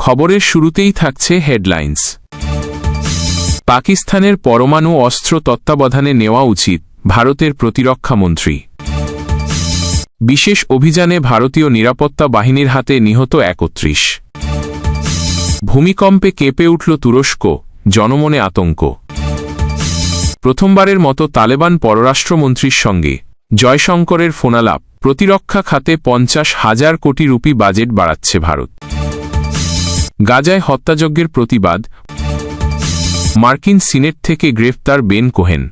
খবরের শুরুতেই থাকছে হেডলাইন্স। পাকিস্তানের পরমাণু অস্ত্র তত্ত্বাবধানে নেওয়া উচিত, ভারতের প্রতিরক্ষা মন্ত্রী। বিশেষ অভিযানে ভারতীয় নিরাপত্তা বাহিনীর হাতে নিহত ৩১। ভূমিকম্পে কেঁপে উঠল তুরস্ক, জনমনে আতঙ্ক। প্রথমবারের মতো তালেবান পররাষ্ট্রমন্ত্রীর সঙ্গে জয়শঙ্করের ফোনালাপ। প্রতিরক্ষা খাতে ৫০,০০০ কোটি রুপি বাজেট বাড়াচ্ছে ভারত। গাজায় হত্যাযজ্ঞের প্রতিবাদ। মার্কিন সিনেট থেকে গ্রেফতার বেন কোহেন।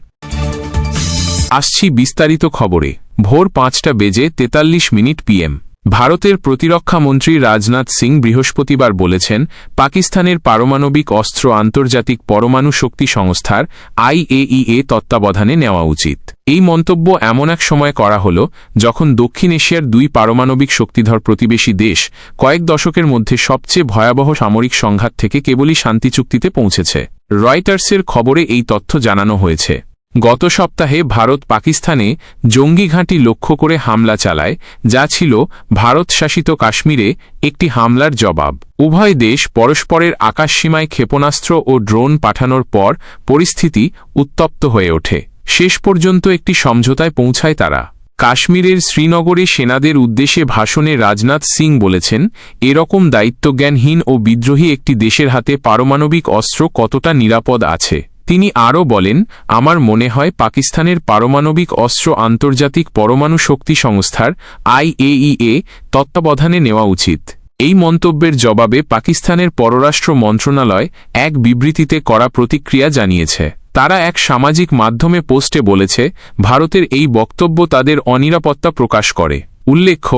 আসছি বিস্তারিত খবরে। ভোর ৫:৪৩ PM। ভারতের প্রতিরক্ষা মন্ত্রী রাজনাথ সিং বৃহস্পতিবার বলেছেন, পাকিস্তানের পারমাণবিক অস্ত্র আন্তর্জাতিক পরমাণু শক্তি সংস্থার IAEA তত্ত্বাবধানে নেওয়া উচিত। এই মন্তব্য এমন এক সময় করা হল যখন দক্ষিণ এশিয়ার দুই পারমাণবিক শক্তিধর প্রতিবেশী দেশ কয়েক দশকের মধ্যে সবচেয়ে ভয়াবহ সামরিক সংঘাত থেকে কেবলই শান্তি চুক্তিতে পৌঁছেছে। রয়টার্সের খবরে এই তথ্য জানানো হয়েছে। গত সপ্তাহে ভারত পাকিস্তানে জঙ্গি ঘাঁটি লক্ষ্য করে হামলা চালায়, যা ছিল ভারত শাসিত কাশ্মীরে একটি হামলার জবাব। উভয় দেশ পরস্পরের আকাশসীমায় ক্ষেপণাস্ত্র ও ড্রোন পাঠানোর পর পরিস্থিতি উত্তপ্ত হয়ে ওঠে। শেষ পর্যন্ত একটি সমঝোতায় পৌঁছায় তারা। কাশ্মীরের শ্রীনগরে সেনাদের উদ্দেশ্যে ভাষণে রাজনাথ সিং বলেছেন, এরকম দায়িত্বজ্ঞানহীন ও বিদ্রোহী একটি দেশের হাতে পারমাণবিক অস্ত্র কতটা নিরাপদ আছে। তিনি আরও বলেন, আমার মনে হয় পাকিস্তানের পারমাণবিক অস্ত্র আন্তর্জাতিক পরমাণু শক্তি সংস্থার IAEA তত্ত্বাবধানে নেওয়া উচিত। এই মন্তব্যের জবাবে পাকিস্তানের পররাষ্ট্র মন্ত্রণালয় এক বিবৃতিতে কড়া প্রতিক্রিয়া জানিয়েছে। তারা এক সামাজিক মাধ্যমে পোস্টে বলেছে, ভারতের এই বক্তব্য তাদের অনিরাপত্তা প্রকাশ করে। উল্লেখ্য,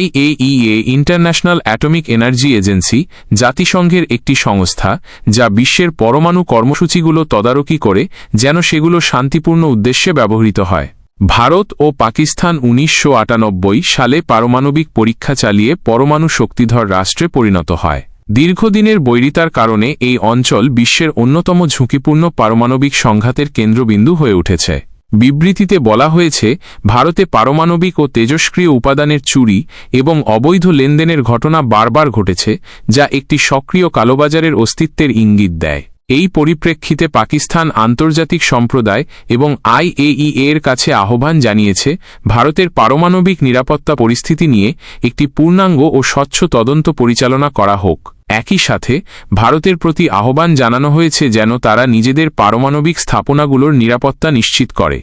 IAEA international atomic energy agency জাতিসংঘের একটি সংস্থা যা বিশ্বের পরমাণু কর্মসূচিগুলো তদারকি করে যেন সেগুলো শান্তিপূর্ণ উদ্দেশ্যে ব্যবহৃত হয়। ভারত ও পাকিস্তান ১৯৯৮ সালে পারমাণবিক পরীক্ষা চালিয়ে পরমাণু শক্তিধর রাষ্ট্রে পরিণত হয়। দীর্ঘদিনের বৈরিতার কারণে এই অঞ্চল বিশ্বের অন্যতম ঝুঁকিপূর্ণ পারমাণবিক সংঘাতের কেন্দ্রবিন্দু হয়ে উঠেছে। বিবৃতিতে বলা হয়েছে, ভারতে পারমাণবিক ও তেজস্ক্রিয় উপাদানের চুরি এবং অবৈধ লেনদেনের ঘটনা বারবার ঘটেছে, যা একটি সক্রিয় কালোবাজারের অস্তিত্বের ইঙ্গিত দেয়। এই পরিপ্রেক্ষিতে পাকিস্তান আন্তর্জাতিক সম্প্রদায় এবং IAEA এর কাছে আহ্বান জানিয়েছে, ভারতের পারমাণবিক নিরাপত্তা পরিস্থিতি নিয়ে একটি পূর্ণাঙ্গ ও স্বচ্ছ তদন্ত পরিচালনা করা হোক। একই সাথে ভারতের প্রতি আহ্বান জানানো হয়েছে যেন তারা নিজেদের পারমাণবিক স্থাপনাগুলোর নিরাপত্তা নিশ্চিত করে।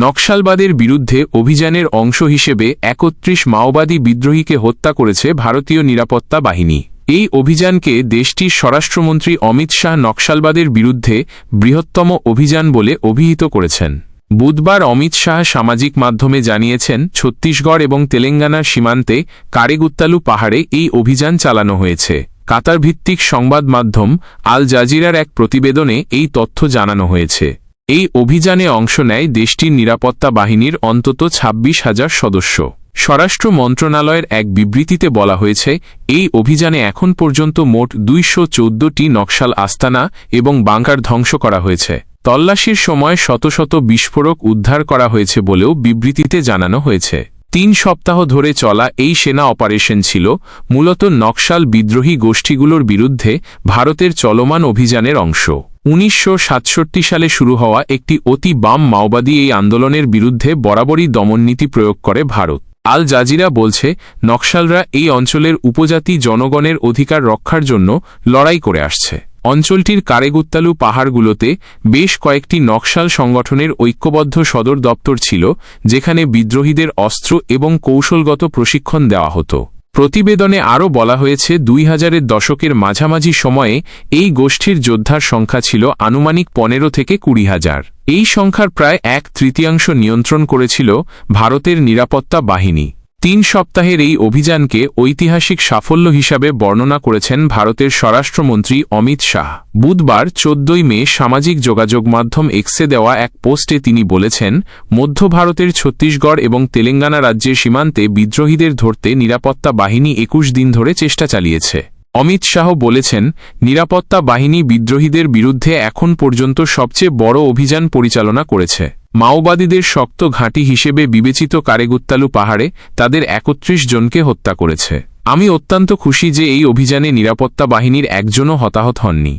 নকশালবাদের বিরুদ্ধে অভিযানের অংশ হিসেবে ৩১ মাওবাদী বিদ্রোহীকে হত্যা করেছে ভারতীয় নিরাপত্তা বাহিনী। এই অভিযানকে দেশটির স্বরাষ্ট্রমন্ত্রী অমিত শাহ নকশালবাদের বিরুদ্ধে বৃহত্তম অভিযান বলে অভিহিত করেছেন। বুধবার অমিত শাহ সামাজিক মাধ্যমে জানিয়েছেন, ছত্তিশগড় এবং তেলেঙ্গানার সীমান্তে কারেগুত্তালু পাহাড়ে এই অভিযান চালানো হয়েছে। কাতার ভিত্তিক সংবাদ মাধ্যম আল জাজিরার এক প্রতিবেদনে এই তথ্য জানানো হয়েছে। এই অভিযানে অংশ নেয় দেশটির নিরাপত্তা বাহিনীর অন্তত ২৬,০০০ সদস্য। স্বরাষ্ট্র মন্ত্রণালয়ের এক বিবৃতিতে বলা হয়েছে, এই অভিযানে এখন পর্যন্ত মোট ২১৪টি নকশাল আস্তানা এবং বাংকার ধ্বংস করা হয়েছে। তল্লাশির সময় শত শত বিস্ফোরক উদ্ধার করা হয়েছে বলেও বিবৃতিতে জানানো হয়েছে। ৩ সপ্তাহ ধরে চলা এই সেনা অপারেশন ছিল মূলত নকশাল বিদ্রোহী গোষ্ঠীগুলোর বিরুদ্ধে ভারতের চলমান অভিযানের অংশ। ১৯৬৭ সালে শুরু হওয়া একটি অতি বাম মাওবাদী এই আন্দোলনের বিরুদ্ধে বরাবরই দমননীতি প্রয়োগ করে ভারত। আল জাজিরা বলছে, নকশালরা এই অঞ্চলের উপজাতি জনগণের অধিকার রক্ষার জন্য লড়াই করে আসছে। অঞ্চলটির কারেগুত্তালু পাহাড়গুলোতে বেশ কয়েকটি নকশাল সংগঠনের ঐক্যবদ্ধ সদর দপ্তর ছিল, যেখানে বিদ্রোহীদের অস্ত্র এবং কৌশলগত প্রশিক্ষণ দেওয়া হতো। প্রতিবেদনে আরও বলা হয়েছে, ২০০০-এর দশকের মাঝামাঝি সময়ে এই গোষ্ঠীর যোদ্ধার সংখ্যা ছিল আনুমানিক ১৫ থেকে ২০,০০০। এই সংখ্যার প্রায় ১/৩ নিয়ন্ত্রণ করেছিল ভারতের নিরাপত্তা বাহিনী। ৩ সপ্তাহের এই অভিযানকে ঐতিহাসিক সাফল্য হিসাবে বর্ণনা করেছেন ভারতের স্বরাষ্ট্রমন্ত্রী অমিত শাহ। বুধবার ১৪ মে সামাজিক যোগাযোগ মাধ্যম এক্সে দেওয়া এক পোস্টে তিনি বলেছেন, মধ্য ভারতের ছত্তিশগড় এবং তেলেঙ্গানা রাজ্যের সীমান্তে বিদ্রোহীদের ধরতে নিরাপত্তা বাহিনী ২১ দিন ধরে চেষ্টা চালিয়েছে। অমিত শাহ বলেছেন, নিরাপত্তা বাহিনী বিদ্রোহীদের বিরুদ্ধে এখন পর্যন্ত সবচেয়ে বড় অভিযান পরিচালনা করেছে। মাওবাদীদের শক্ত ঘাঁটি হিসেবে বিবেচিত কারেগুত্তালু পাহাড়ে তাদের ৩১ জনকে হত্যা করেছে। আমি অত্যন্ত খুশি যে এই অভিযানে নিরাপত্তা বাহিনীর একজনও হতাহত হননি।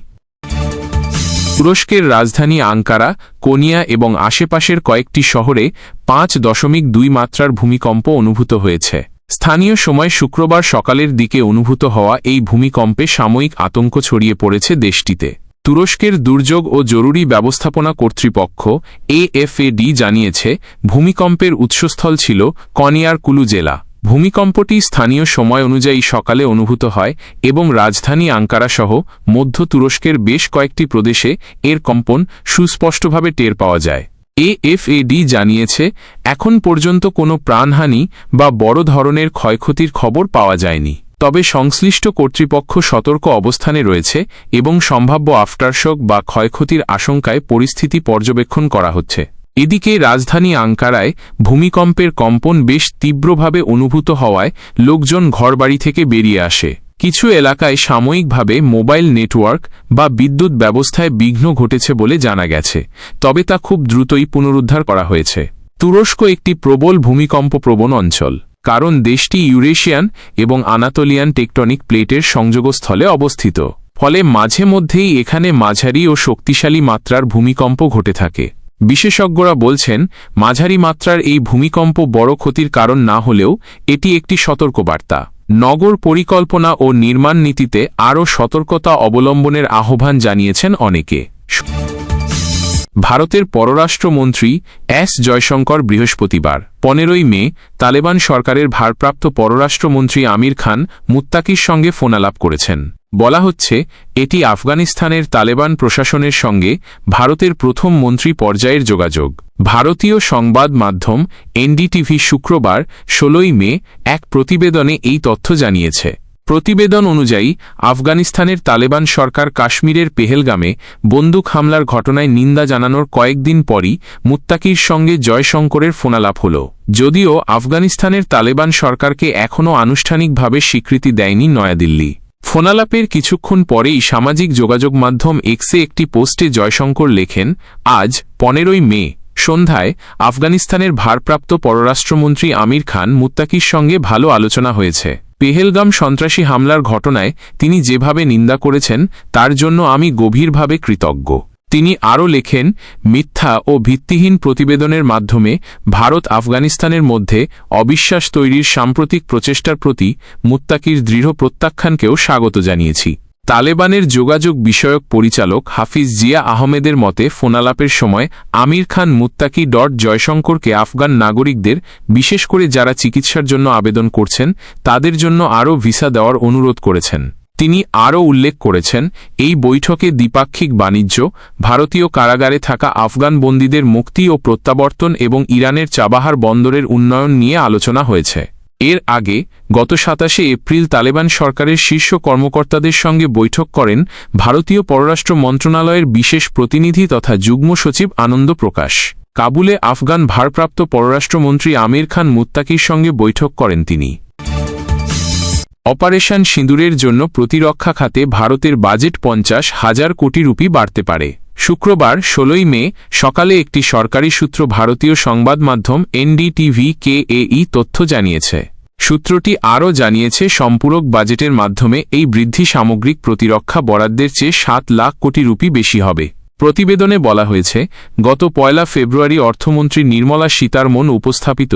তুরস্কের রাজধানী আঙ্কারা, কোনিয়া এবং আশেপাশের কয়েকটি শহরে 5.2 মাত্রার ভূমিকম্প অনুভূত হয়েছে। স্থানীয় সময় শুক্রবার সকালের দিকে অনুভূত হওয়া এই ভূমিকম্পে সাময়িক আতঙ্ক ছড়িয়ে পড়েছে দেশটিতে। তুরস্কের দুর্যোগ ও জরুরি ব্যবস্থাপনা কর্তৃপক্ষ AFAD জানিয়েছে ভূমিকম্পের উৎসস্থল ছিল কনিয়ার কুলু জেলা। ভূমিকম্পটি স্থানীয় সময় অনুযায়ী সকালে অনুভূত হয় এবং রাজধানী আঙ্কারা সহ মধ্য তুরস্কের বেশ কয়েকটি প্রদেশে এর কম্পন সুস্পষ্টভাবে টের পাওয়া যায়। AFAD জানিয়েছে এখন পর্যন্ত কোনো প্রাণহানি বা বড় ধরনের ক্ষয়ক্ষতির খবর পাওয়া যায়নি, তবে সংশ্লিষ্ট কর্তৃপক্ষ সতর্ক অবস্থানে রয়েছে এবং সম্ভাব্য আফটারশক বা ক্ষয়ক্ষতির আশঙ্কায় পরিস্থিতি পর্যবেক্ষণ করা হচ্ছে। এদিকে রাজধানী আঙ্কারায় ভূমিকম্পের কম্পন বেশ তীব্রভাবে অনুভূত হওয়ায় লোকজন ঘরবাড়ি থেকে বেরিয়ে আসে। কিছু এলাকায় সাময়িকভাবে মোবাইল নেটওয়ার্ক বা বিদ্যুৎ ব্যবস্থায় বিঘ্ন ঘটেছে বলে জানা গেছে, তবে তা খুব দ্রুতই পুনরুদ্ধার করা হয়েছে। তুরস্ক একটি প্রবল ভূমিকম্প প্রবণ অঞ্চল, কারণ দেশটি ইউরেশিয়ান এবং আনাতোলিয়ান টেকটনিক প্লেটের সংযোগস্থলে অবস্থিত, ফলে মাঝে মধ্যেই এখানে মাঝারি ও শক্তিশালী মাত্রার ভূমিকম্প ঘটে থাকে। বিশেষজ্ঞরা বলছেন মাঝারি মাত্রার এই ভূমিকম্প বড় ক্ষতির কারণ না হলেও এটি একটি সতর্কবার্তা। নগর পরিকল্পনা ও নির্মাণ নীতিতে আরও সতর্কতা অবলম্বনের আহ্বান জানিয়েছেন অনেকে। ভারতের পররাষ্ট্রমন্ত্রী এস জয়শঙ্কর বৃহস্পতিবার 15 মে তালেবান সরকারের ভারপ্রাপ্ত পররাষ্ট্রমন্ত্রী আমির খান মুত্তাকির সঙ্গে ফোনালাপ করেছেন। বলা হচ্ছে এটি আফগানিস্তানের তালেবান প্রশাসনের সঙ্গে ভারতের প্রথম মন্ত্রী পর্যায়ের যোগাযোগ। ভারতীয় সংবাদ মাধ্যম NDTV শুক্রবার 16 মে এক প্রতিবেদনে এই তথ্য জানিয়েছে। প্রতিবেদন অনুযায়ী আফগানিস্তানের তালেবান সরকার কাশ্মীরের পেহেলগামে বন্দুক হামলার ঘটনায় নিন্দা জানানোর কয়েকদিন পরই মুত্তাকির সঙ্গে জয়শঙ্করের ফোনালাপ হল। যদিও আফগানিস্তানের তালেবান সরকারকে এখনও আনুষ্ঠানিকভাবে স্বীকৃতি দেয়নি নয়াদিল্লি। ফোনালাপের কিছুক্ষণ পরেই সামাজিক যোগাযোগ মাধ্যম এক্সে একটি পোস্টে জয়শঙ্কর লেখেন, আজ 15 মে সন্ধ্যায় আফগানিস্তানের ভারপ্রাপ্ত পররাষ্ট্রমন্ত্রী আমির খান মুত্তাকির সঙ্গে ভালো আলোচনা হয়েছে। পেহেলগাম সন্ত্রাসী হামলার ঘটনায় তিনি যেভাবে নিন্দা করেছেন তার জন্য আমি গভীরভাবে কৃতজ্ঞ। তিনি আরও লেখেন, মিথ্যা ও ভিত্তিহীন প্রতিবেদনের মাধ্যমে ভারত আফগানিস্তানের মধ্যে অবিশ্বাস তৈরির সাম্প্রতিক প্রচেষ্টার প্রতি মুত্তাকির দৃঢ় প্রত্যাখ্যানকেও স্বাগত জানিয়েছি। তালেবানের যোগাযোগ বিষয়ক পরিচালক হাফিজ জিয়া আহমেদের মতে ফোনালাপের সময় আমির খান মুত্তাকি জয়শঙ্করকে আফগান নাগরিকদের, বিশেষ করে যারা চিকিৎসার জন্য আবেদন করছেন, তাদের জন্য আরও ভিসা দেওয়ার অনুরোধ করেছেন। তিনি আরও উল্লেখ করেছেন, এই বৈঠকে দ্বিপাক্ষিক বাণিজ্য, ভারতীয় কারাগারে থাকা আফগান বন্দীদের মুক্তি ও প্রত্যাবর্তন এবং ইরানের চাবাহার বন্দরের উন্নয়ন নিয়ে আলোচনা হয়েছে। এর আগে গত 27 এপ্রিল তালেবান সরকারের শীর্ষ কর্মকর্তাদের সঙ্গে বৈঠক করেন ভারতীয় পররাষ্ট্র মন্ত্রণালয়ের বিশেষ প্রতিনিধি তথা যুগ্ম সচিব আনন্দ প্রকাশ। কাবুলে আফগান ভারপ্রাপ্ত পররাষ্ট্রমন্ত্রী আমির খান মুত্তাকির সঙ্গে বৈঠক করেন তিনি। অপারেশন সিঁদুরের জন্য প্রতিরক্ষা খাতে ভারতের বাজেট 50,000 কোটি রুপি বাড়তে পারে। শুক্রবার 16 মে সকালে একটি সরকারি সূত্র ভারতীয় সংবাদ মাধ্যম NDTV-কে এই তথ্য জানিয়েছে। সূত্রটি আরও জানিয়েছে সম্পূরক বাজেটের মাধ্যমে এই বৃদ্ধি সামগ্রিক প্রতিরক্ষা বরাদ্দের চেয়ে 7 লাখ কোটি রুপি বেশি হবে। প্রতিবেদনে বলা হয়েছে, গত 1 ফেব্রুয়ারি অর্থমন্ত্রী নির্মলা সীতারমণ উপস্থাপিত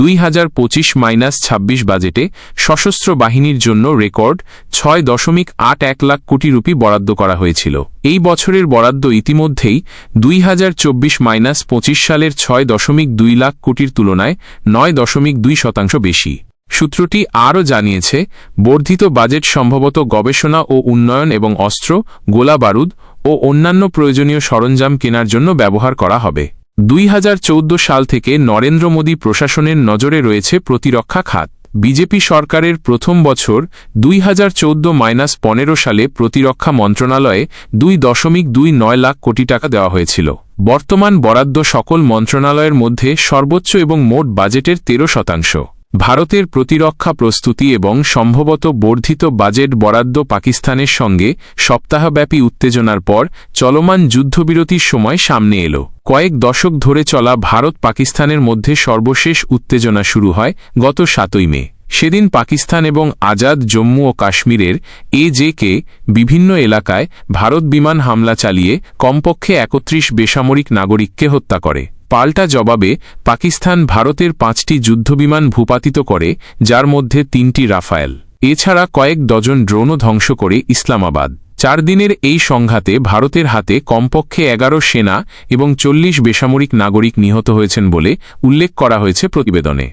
2025-26 বাজেটে সশস্ত্র বাহিনীর জন্য রেকর্ড 6.81 লাখ কোটি রুপি বরাদ্দ করা হয়েছিল। এই বছরের বরাদ্দ ইতিমধ্যেই 2024-25 সালের 6.2 লাখ কোটির তুলনায় 9.2% বেশি। সূত্রটি আরও জানিয়েছে, বর্ধিত বাজেট সম্ভবত গবেষণা ও উন্নয়ন এবং অস্ত্র, গোলাবারুদ ও অন্যান্য প্রয়োজনীয় সরঞ্জাম কেনার জন্য ব্যবহার করা হবে। 2014 সাল থেকে নরেন্দ্র মোদী প্রশাসনের নজরে রয়েছে প্রতিরক্ষা খাত। বিজেপি সরকারের প্রথম বছর 2014-15 সালে প্রতিরক্ষা মন্ত্রণালয়ে 2.29 লাখ কোটি টাকা দেওয়া হয়েছিল। বর্তমান বরাদ্দ সকল মন্ত্রণালয়ের মধ্যে সর্বোচ্চ এবং মোট বাজেটের 13%। ভারতের প্রতিরক্ষা প্রস্তুতি এবং সম্ভবত বর্ধিত বাজেট বরাদ্দ পাকিস্তানের সঙ্গে সপ্তাহব্যাপী উত্তেজনার পর চলমান যুদ্ধবিরতির সময় সামনে এলো। কয়েক দশক ধরে চলা ভারত পাকিস্তানের মধ্যে সর্বশেষ উত্তেজনা শুরু হয় গত 7 মে। সেদিন পাকিস্তান এবং আজাদ জম্মু ও কাশ্মীরের এজেকে বিভিন্ন এলাকায় ভারত বিমান হামলা চালিয়ে কমপক্ষে ৩১ বেসামরিক নাগরিককে হত্যা করে। পাল্টা জবাবে পাকিস্তান ভারতের ৫টি যুদ্ধবিমান ভূপাতিত করে, যার মধ্যে ৩টি রাফায়েল। এছাড়া কয়েক ডজন ড্রোনও ধ্বংস করে ইসলামাবাদ। ৪ দিনের এই সংঘাতে ভারতের হাতে কমপক্ষে ১১ সেনা এবং ৪০ বেসামরিক নাগরিক নিহত হয়েছেন বলে উল্লেখ করা হয়েছে প্রতিবেদনে।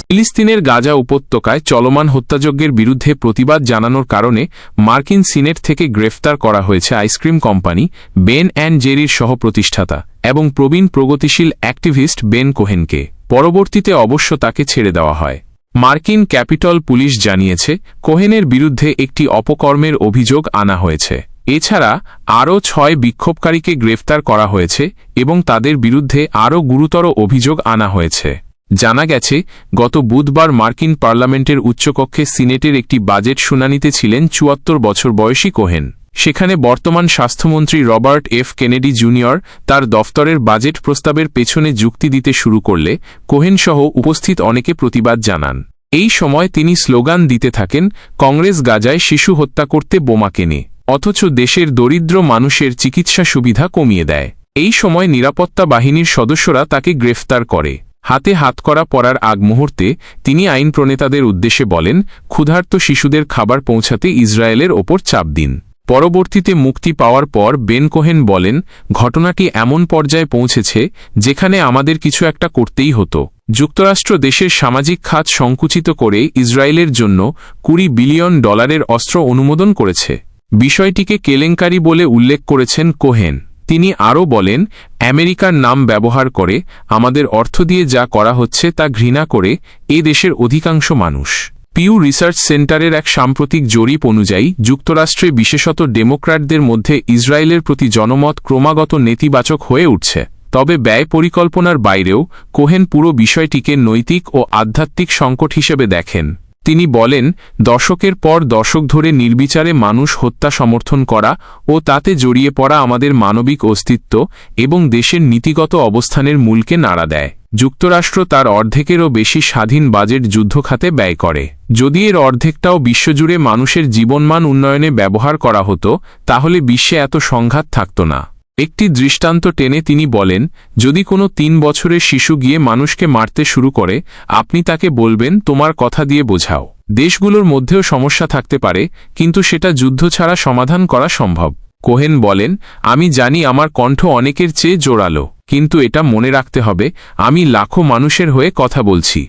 ফিলিস্তিনের গাজা উপত্যকায় চলমান হত্যাযজ্ঞের বিরুদ্ধে প্রতিবাদ জানানোর কারণে মার্কিন সিনেট থেকে গ্রেফতার করা হয়েছে আইসক্রিম কোম্পানি বেন অ্যান্ড জেরির সহপ্রতিষ্ঠাতা এবং প্রবীণ প্রগতিশীল অ্যাক্টিভিস্ট বেন কোহেনকে। পরবর্তীতে অবশ্য তাকে ছেড়ে দেওয়া হয়। মার্কিন ক্যাপিটল পুলিশ জানিয়েছে কোহেনের বিরুদ্ধে একটি অপকর্মের অভিযোগ আনা হয়েছে। এছাড়া আরও ৬ বিক্ষোভকারীকে গ্রেফতার করা হয়েছে এবং তাদের বিরুদ্ধে আরও গুরুতর অভিযোগ আনা হয়েছে। জানা গেছে, গত বুধবার মার্কিন পার্লামেন্টের উচ্চকক্ষে সিনেটের একটি বাজেট শুনানিতে ছিলেন ৭৪ বছর বয়সী কোহেন। সেখানে বর্তমান স্বাস্থ্যমন্ত্রী রবার্ট এফ কেনেডি জুনিয়র তার দফতরের বাজেট প্রস্তাবের পেছনে যুক্তি দিতে শুরু করলে কোহেনসহ উপস্থিত অনেকে প্রতিবাদ জানান। এই সময় তিনি স্লোগান দিতে থাকেন, কংগ্রেস গাজায় শিশু হত্যা করতে বোমা কেনে, অথচ দেশের দরিদ্র মানুষের চিকিৎসা সুবিধা কমিয়ে দেয়। এই সময় নিরাপত্তা বাহিনীর সদস্যরা তাকে গ্রেফতার করে। হাতে হাতকড়া পরার আগ মুহূর্তে তিনি আইন প্রণেতাদের উদ্দেশ্যে বলেন, ক্ষুধার্ত শিশুদের খাবার পৌঁছাতে ইসরায়েলের ওপর চাপ দিন। পরবর্তীতে মুক্তি পাওয়ার পর বেন কোহেন বলেন, ঘটনাটি এমন পর্যায়ে পৌঁছেছে যেখানে আমাদের কিছু একটা করতেই হতো। যুক্তরাষ্ট্র দেশের সামাজিক খাত সংকুচিত করে ইসরায়েলের জন্য $২০ বিলিয়ন অস্ত্র অনুমোদন করেছে। বিষয়টিকে কেলেঙ্কারি বলে উল্লেখ করেছেন কোহেন। তিনি আরও বলেন, আমেরিকার নাম ব্যবহার করে আমাদের অর্থ দিয়ে যা করা হচ্ছে তা ঘৃণা করে এ দেশের অধিকাংশ মানুষ। পিউ রিসার্চ সেন্টারের এক সাম্প্রতিক জরিপ অনুযায়ী যুক্তরাষ্ট্রে বিশেষত ডেমোক্র্যাটদের মধ্যে ইসরায়েলের প্রতি জনমত ক্রমাগত নেতিবাচক হয়ে উঠছে। তবে ব্যয় পরিকল্পনার বাইরেও কোহেন পুরো বিষয়টিকে নৈতিক ও আধ্যাত্মিক সংকট হিসেবে দেখেন। তিনি বলেন, দশকের পর দশক ধরে নির্বিচারে মানুষ হত্যা সমর্থন করা ও তাতে জড়িয়ে পড়া আমাদের মানবিক অস্তিত্ব এবং দেশের নীতিগত অবস্থানের মূলকে নাড়া দেয়। যুক্তরাষ্ট্র তার অর্ধেকেরও বেশি স্বাধীন বাজেট যুদ্ধখাতে ব্যয় করে। যদি এর অর্ধেকটাও বিশ্বজুড়ে মানুষের জীবনমান উন্নয়নে ব্যবহার করা হতো, তাহলে বিশ্বে এত সংঘাত থাকত না। একটি দৃষ্টান্ত টেনে তিনি বলেন, যদি কোনো ৩ বছরের শিশু গিয়ে মানুষকে মারতে শুরু করে, আপনি তাকে বলবেন, তোমার কথা দিয়ে বোঝাও। দেশগুলোর মধ্যেও সমস্যা থাকতে পারে, কিন্তু সেটা যুদ্ধ ছাড়া সমাধান করা সম্ভব। কোহেন বলেন, আমি জানি আমার কণ্ঠ অনেকের চেয়ে জোরালো, কিন্তু এটা মনে রাখতে হবে, আমি লাখো মানুষের হয়ে কথা বলছি।